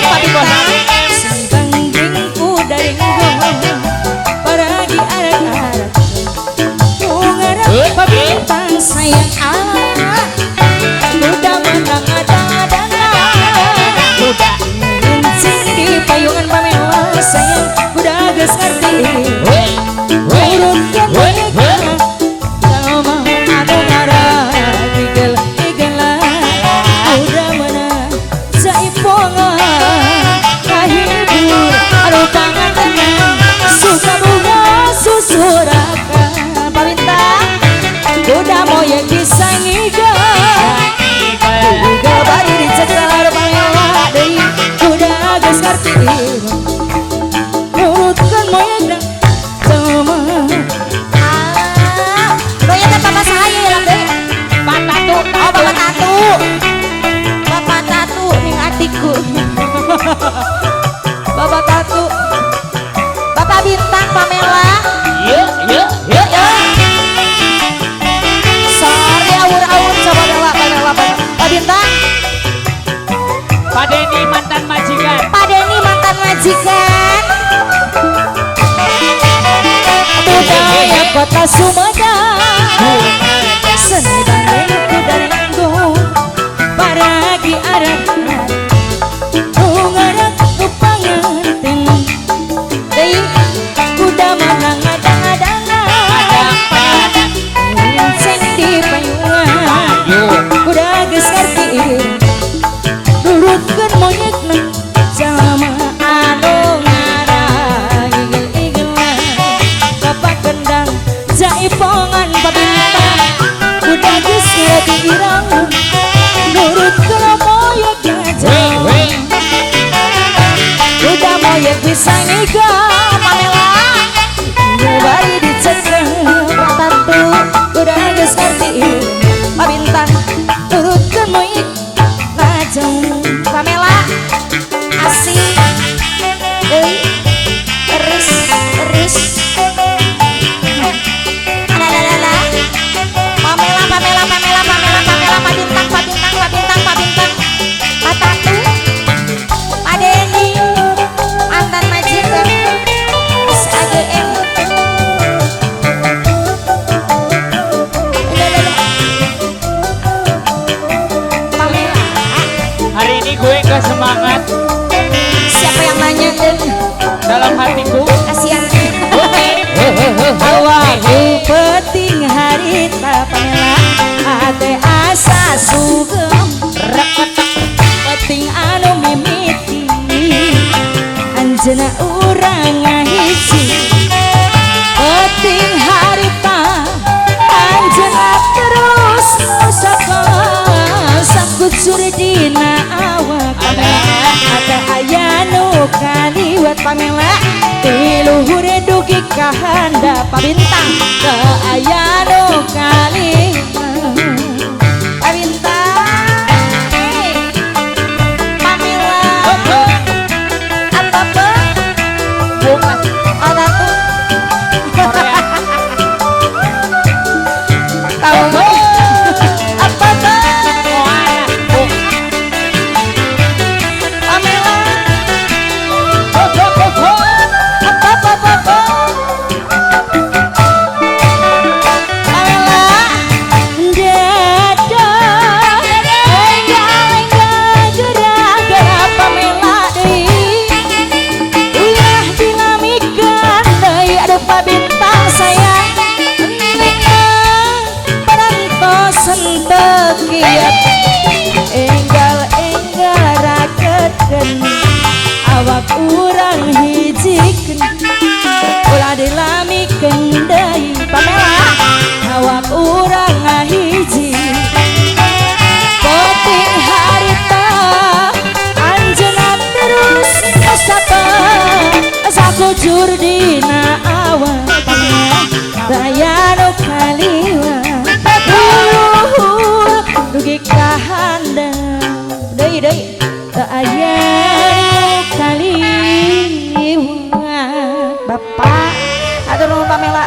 Papi Bosan Sembangingku dari nggo Paragi arak-arak Tungarap pabintang sayang anak Udah menang ada-adana udah Rincing di payungan pamela sayang Udah gas ngerti Urutkan mereka Sama anu ngarah Igel-igelan Udah menang Jaipongan Kahibur Aduh tangan tenang Suka bunga susurakan Pamintang Udah moyek bisa ngiga Udah bayi dicekar pamela deui Udah gas ngerti Urutkan moyek dan sama Doyan dan papa saya hilang deh. Pak Tatu Oh bapak Tatu. Bapak Tatu ning adikku. Bapak Tatu Bapak Bintang Pamela. yuk Sorry awur-awur coba Pamela. Pak Bintang. Pak Denny mantan majikan Pak Denny mantan majikan. budaya kota Sumedang seni bangku dari nggo paragi arak ungarak upanganten deui kuda manang adang-adana rincing di payungan kuda geus ngarti nurutkeun moyekna jalma anu ngarah igel-igelan bapak kendang jaipongan pabintang udah geus diirang nurut kena moyekna jalma udah moyek bisa ngiga Pamela bari dicegah Pak Tatu udah geus ngerti pabintang nurutkeun moyek ngajeng Pamela. Asik. Eris. Alalala. Pamela. Pak Bintang. Pak Tatu. Pak Denny. Mantan majikan. SAGM. Pamela. hari ini gue gak semangat Siapa yang nanya Den? dalam hatiku Kasihan. Awakku peting harita Pamela ate asa sugeng reketek peting anu mimiti anjeunna urang ngahiji peting harita anjeunna terus sakucur dina awak ate aya nu kaliwat Pamela di luhur dugi ka handap Pabintang ke aya nu kaliwat Pabintang. Pamela. Apa-apa? bunga Oh Tatu. Korea Tahu. Apa-apa? Moana Pamela. Ho. Apa-apa? Pamela. dada enggal gerak-gerak Pamela deui ulah dinamikeun deui aduh Pabintang sayang parantosen teu kiat enggal rakeun awak urang hijikeun ulah dilamikeun deui Pamela awak urang ngahiji peting harita anjeunna terus sakujur dina awak daya nu kaliwat dugi ka handap deui daya nu kaliwat Bapak. Atur nuhun Pamela.